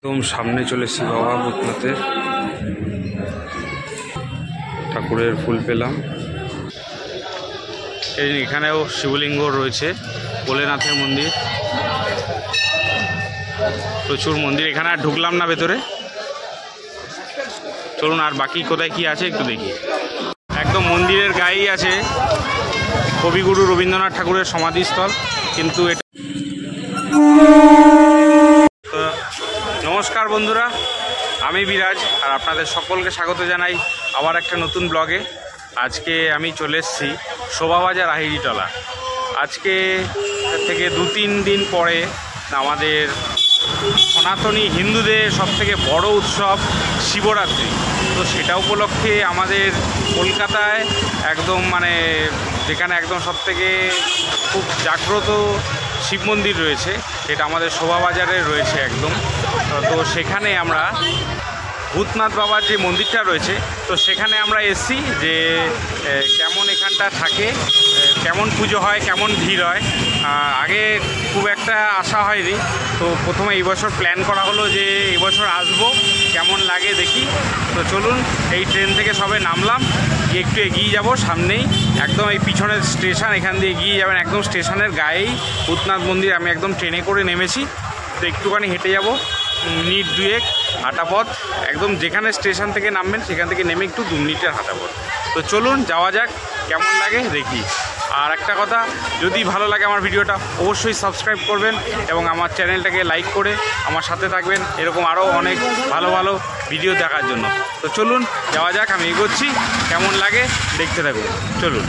একদম সামনে চলে এসেছি বাবা ভূতনাথের ঠাকুরের ফুল পেলাম। এই এখানেও শিবলিঙ্গ রয়েছে, ভোলেনাথের মন্দির, প্রচুর মন্দির। এখানে আর ঢুকলাম না ভেতরে, চলুন আর বাকি কোথায় কি আছে একটু দেখি। একদম মন্দিরের গায়েই আছে কবিগুরু রবীন্দ্রনাথ ঠাকুরের সমাধিস্থল। কিন্তু এটা নমস্কার বন্ধুরা, আমি বিরাজ আর আপনাদের সকলকে স্বাগত জানাই আবার একটা নতুন ব্লগে। আজকে আমি চলে এসেছি শোভাবাজার আহিরিটলা। আজকে থেকে 2-3 দিন পরে আমাদের সনাতনী হিন্দুদের সবথেকে বড় উৎসব শিবরাত্রি। তো সেটা উপলক্ষে আমাদের কলকাতায় একদম যেখানে একদম সবথেকে খুব জাগ্রত শিব মন্দির রয়েছে, যেটা আমাদের শোভাবাজারে রয়েছে একদম। তো সেখানে আমরা ভূতনাথ বাবার যে মন্দিরটা রয়েছে, তো সেখানে আমরা এসেছি যে কেমন এখানটা থাকে, কেমন পুজো হয়, কেমন ভিড় হয়। আগে খুব একটা আসা হয়নি, তো প্রথমে এই বছর প্ল্যান করা হলো যে এই বছর আসবো, কেমন লাগে দেখি। তো চলুন, এই ট্রেন থেকে সবে নামলাম, একটু এগিয়ে যাব, সামনেই একদম এই পিছনের স্টেশন, এখান দিয়ে এগিয়ে যাবেন একদম স্টেশনের গায়েই ভূতনাথ মন্দির। আমি একদম ট্রেনে করে নেমেছি, তো একটুখানি হেঁটে যাব, মিনিট 2 হাঁটা পথ। একদম যেখানে স্টেশন থেকে নামবেন সেখান থেকে নেমে একটু 2 মিনিটের হাঁটা পথ। তো চলুন যাওয়া যাক, কেমন লাগে দেখি। আর একটা কথা, যদি ভালো লাগে আমার ভিডিওটা অবশ্যই সাবস্ক্রাইব করবেন এবং আমার চ্যানেলটাকে লাইক করে আমার সাথে থাকবেন এরকম আরও অনেক ভালো ভালো ভিডিও দেখার জন্য। তো চলুন যাওয়া যাক, আমি এগোচ্ছি, কেমন লাগে দেখতে থাকুন, চলুন।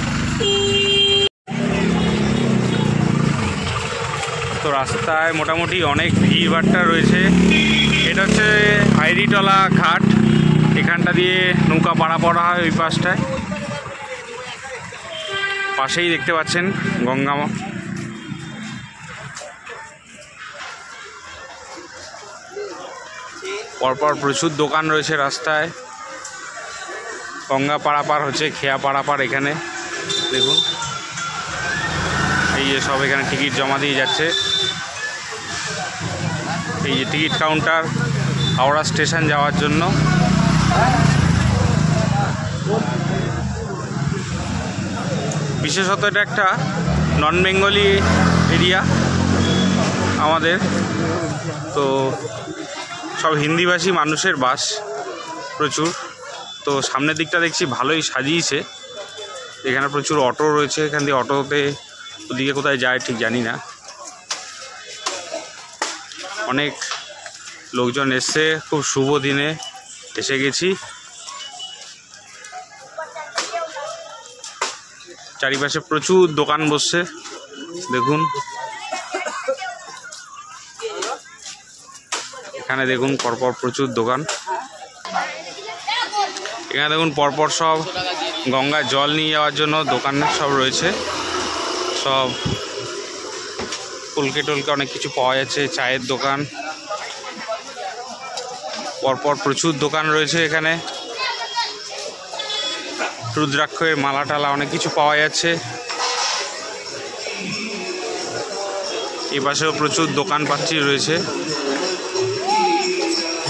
তো রাস্তায় মোটামুটি অনেক ভিড়ভাট্টা রয়েছে। এটা হচ্ছে আহিরিটলা ঘাট, এখানটা দিয়ে নৌকা পারাপার হয় ওই পাশটায়। পাশেই দেখতে পাচ্ছেন গঙ্গা মা। পরপর প্রচুর দোকান রয়েছে রাস্তায়। গঙ্গা পারাপার হচ্ছে, খেয়া পারাপার। এখানে দেখুন, এই যে সব এখানে টিকিট জমা দিয়ে যাচ্ছে। এই যে টিকিট কাউন্টার হাওড়া স্টেশন যাওয়ার জন্য। বিশেষত এটা একটা নন বেঙ্গলি এরিয়া আমাদের, তো সব হিন্দিভাষী মানুষের বাস প্রচুর। তো সামনের দিকটা দেখছি ভালোই সাজিয়েছে, এখানে প্রচুর অটো রয়েছে। এখান দিয়ে অটোতে ওদিকে কোথায় যায় ঠিক জানি না। অনেক লোকজন এসছে, খুব শুভ দিনে এসে গেছি। চারিপাশে প্রচুর দোকান বসছে, দেখুন এখানে দেখুন পরপর প্রচুর দোকান। এখানে দেখুন পরপর সব গঙ্গার জল নিয়ে যাওয়ার জন্য দোকান সব রয়েছে। সব কলকে টলকে অনেক কিছু পাওয়া যাচ্ছে, চায়ের দোকান। পরপর প্রচুর দোকান রয়েছে এখানে, রুদ্রাক্ষের মালা টালা অনেক কিছু পাওয়া যাচ্ছে। এই পাশেও প্রচুর দোকান পাচ্ছি রয়েছে,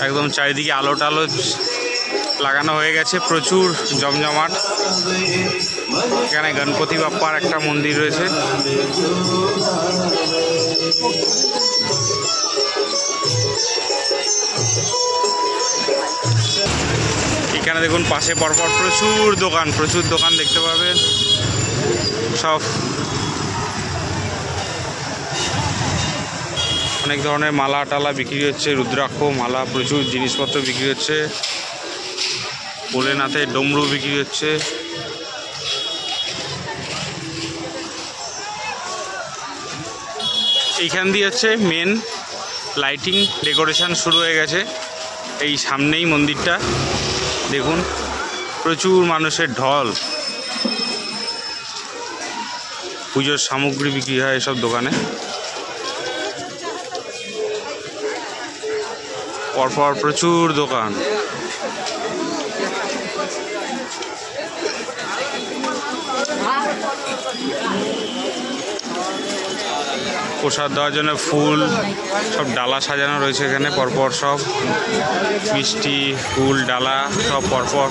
একদম চারিদিকে আলো টালো লাগানো হয়ে গেছে, প্রচুর জমজমাট। এখানে গণপতি বাপ্পার একটা মন্দির রয়েছে। এখানে দেখুন পাশে পরপর প্রচুর দোকান দেখতে পাবেন। সব অনেক ধরনের মালা টালা বিক্রি হচ্ছে, রুদ্রাক্ষ মালা, প্রচুর জিনিসপত্র বিক্রি হচ্ছে। ভোলেনাথের ডমরু বিক্রি হচ্ছে। এইখান দিয়ে হচ্ছে মেন লাইটিং ডেকোরেশন শুরু হয়ে গেছে। এই সামনেই মন্দিরটা দেখুন, প্রচুর মানুষের ঢল। পুজোর সামগ্রী বিক্রি হয় এসব দোকানে। পরপর প্রচুর দোকান। প্রসাদ দেওয়ার জন্য ফুল সব ডালা সাজানো রয়েছে এখানে পরপর, সব মিষ্টি ফুল ডালা সব পরপর।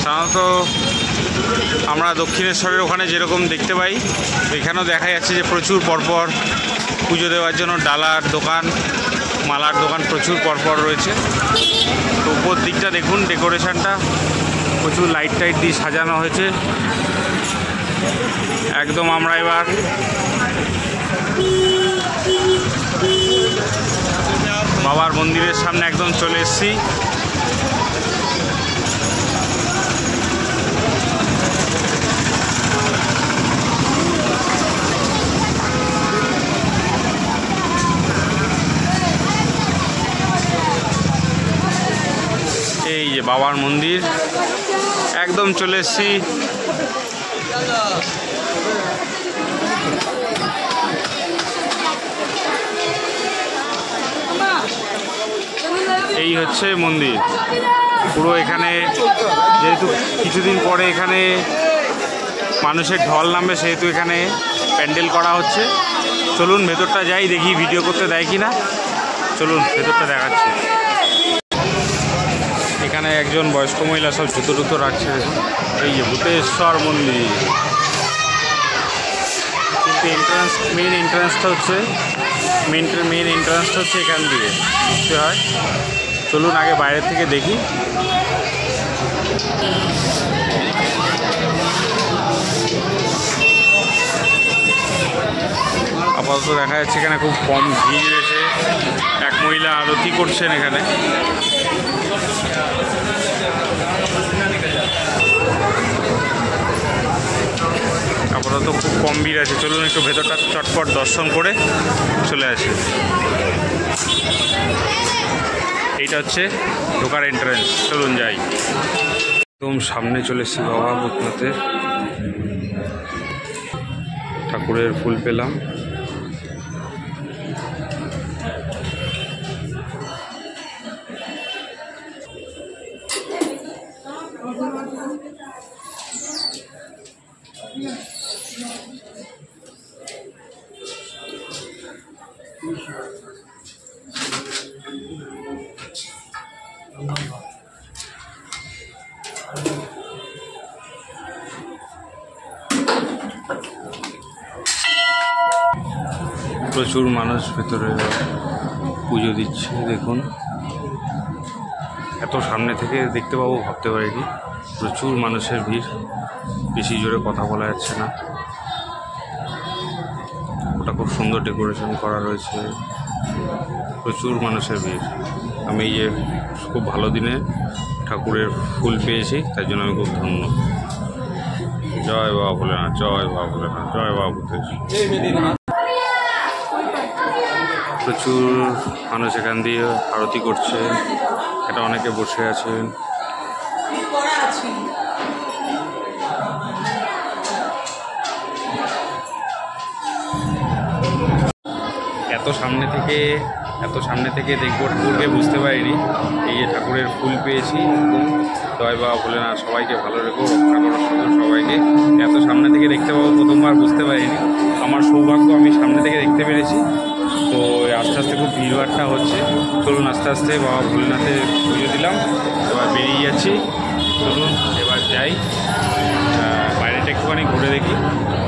সাধারণত আমরা দক্ষিণেশ্বরের ওখানে যেরকম দেখতে পাই, এখানেও দেখা যাচ্ছে যে প্রচুর পরপর পুজো দেওয়ার জন্য ডালার দোকান, মালার দোকান প্রচুর পরপর রয়েছে। তো উপর দিকটা দেখুন, ডেকোরেশনটা প্রচুর লাইট টাইট দিয়ে সাজানো হয়েছে একদম। আমরা এবার বাবার মন্দিরের সামনে একদম চলে এসেছি। এই যে বাবার মন্দির, একদম চলে এসেছি। এই হচ্ছে মন্দির পুরো। এখানে যেহেতু কিছুদিন পরে এখানে মানুষের ঢল নামবে, সেহেতু এখানে প্যান্ডেল করা হচ্ছে। চলুন ভেতরটা যাই, দেখি ভিডিও করতে দেয় কি না। চলুন ভেতরটা দেখাচ্ছি। এখানে একজন বয়স্ক মহিলা সব জুতো টুতো রাখছে। এই যে ভূতেশ্বর মন্দির, কিন্তু মেন এন্ট্রান্সটা হচ্ছে এখান দিয়ে ঢুকতে হয়। চলুন আগে বাইরের থেকে দেখি। আপাতত দেখা যাচ্ছে এখানে খুব কম ভিড় রয়েছে। এক মহিলা আরতি করছেন এখানে। আপাতত খুব কম ভিড় আছে। চলুন একটু ভেতরটা চটপট দর্শন করে চলে আসি। এইটা হচ্ছে ঢোকার এন্ট্রান্স। চলুন যাই। একদম সামনে চলে এসেছি বাবা ভূতনাথের। ঠাকুরের ফুল পেলাম। প্রচুর মানুষ ভেতরে পুজো দিচ্ছে। দেখুন, এত সামনে থেকে দেখতে পাবো ভাবতে পারিনি। প্রচুর মানুষের ভিড়, বেশি জোরে কথা বলা যাচ্ছে না। ওটা খুব সুন্দর ডেকোরেশন করা রয়েছে। প্রচুর মানুষের ভিড়। আমি এই খুব ভালো দিনে ঠাকুরের ফুল পেয়েছি, তাই জন্য আমি খুব ধন্য। জয় বাবা ভোলেনাথ, জয় বাবা ভোলেনাথ, জয় বাবা ভূতেশ্বর। প্রচুর মানুষ এখান দিয়ে আরতি করছে। এটা অনেকে বসে আছেন। এত সামনে থেকে দেখবো ঠাকুরকে বুঝতে পারিনি। এই যে ঠাকুরের ফুল পেয়েছি। জয় বাবা ভোলেনাথ, সবাইকে ভালো রেখো, রক্ষা করো সবাইকে। এত সামনে থেকে দেখতে পাবো প্রথমবার বুঝতে পারিনি। আমার সৌভাগ্য, আমি সামনে থেকে দেখতে পেরেছি। তো আস্তে আস্তে খুব ভিড়ভাড়টা হচ্ছে। চলুন আস্তে আস্তে বাবা ভোলেনাথের পুজো দিলাম, এবার বেরিয়ে যাচ্ছি। চলুন এবার যাই, বাইরেটা একটুখানি ঘুরে দেখি,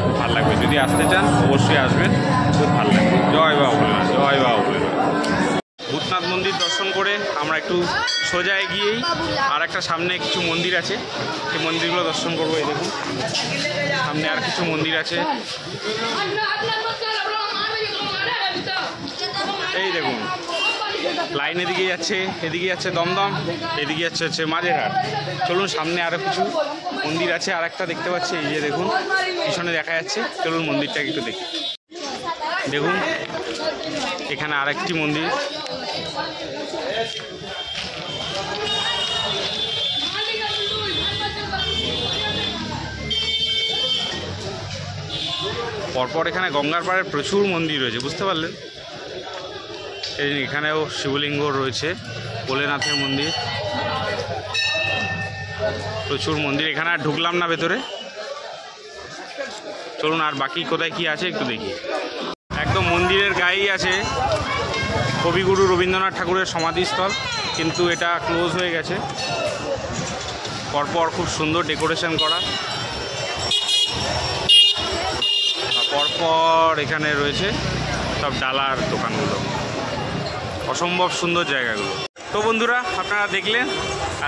খুব ভালো লাগবে। যদি আসতে চান অবশ্যই আসবেন, খুব ভালো লাগবে। জয় বাবা ভোলেনাথ, জয় বাবা ভোলেনাথ। ভূতনাথ মন্দির দর্শন করে আমরা একটু সোজা এগিয়েই আর একটা সামনে কিছু মন্দির আছে, সেই মন্দিরগুলো দর্শন করবো। এই দেখুন সামনে আর কিছু মন্দির আছে। এই দেখুন লাইন এদিকে যাচ্ছে দমদম, এদিকে হচ্ছে মাঝেরহাট। চলুন সামনে আরও কিছু মন্দির আছে। আর একটা দেখতে পাচ্ছি, এই যে দেখুন পিছনে দেখা যাচ্ছে। চলুন মন্দিরটাকে একটু দেখি। দেখুন এখানে আরেকটি মন্দির। পরপর এখানে গঙ্গার পাড়ে প্রচুর মন্দির রয়েছে, বুঝতে পারলেন। এখানেও শিবলিঙ্গ রয়েছে, ভোলেনাথের মন্দির, প্রচুর মন্দির। এখানে আর ঢুকলাম না ভেতরে, চলুন আর বাকি কোথায় কি আছে একটু দেখি। একদম মন্দিরের গায়েই আছে কবিগুরু রবীন্দ্রনাথ ঠাকুরের সমাধিস্থল, কিন্তু এটা ক্লোজ হয়ে গেছে। পরপর খুব সুন্দর ডেকোরেশন করা, পরপর এখানে রয়েছে সব ডালার দোকানগুলো, অসম্ভব সুন্দর জায়গাগুলো। তো বন্ধুরা, আপনারা দেখলেন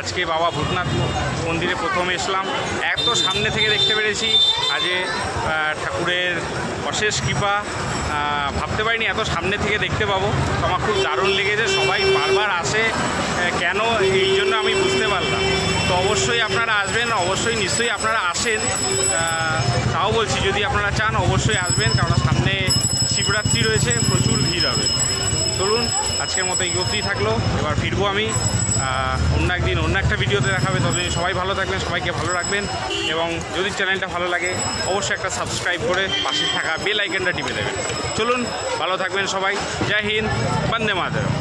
আজকে বাবা ভূতনাথ মন্দিরে প্রথম এসলাম, এত সামনে থেকে দেখতে পেরেছি। আজকে ঠাকুরের অশেষ কৃপা, ভাবতে পারিনি এত সামনে থেকে দেখতে পাবো। তো আমার খুব দারুণ লেগেছে, সবাই বারবার আসে কেন, এই জন্য আমি বুঝতে পারলাম। তো অবশ্যই আপনারা আসবেন, অবশ্যই নিশ্চয়ই আপনারা আসেন। তাও বলছি যদি আপনারা চান অবশ্যই আসবেন, কারণ সামনে শিবরাত্রি রয়েছে, প্রচুর ভিড় হবে। চলুন আজকের মতো এই অবধি থাকলো, এবার ফিরবো আমি অন্য একদিন অন্য একটা ভিডিওতে দেখাবে। ততদিন সবাই ভালো থাকবেন, সবাইকে ভালো রাখবেন, এবং যদি চ্যানেলটা ভালো লাগে অবশ্যই একটা সাবস্ক্রাইব করে পাশে থাকা বেল আইকনটা টিপে দেবেন। চলুন ভালো থাকবেন সবাই, জয় হিন্দ, বন্দে মাতরম।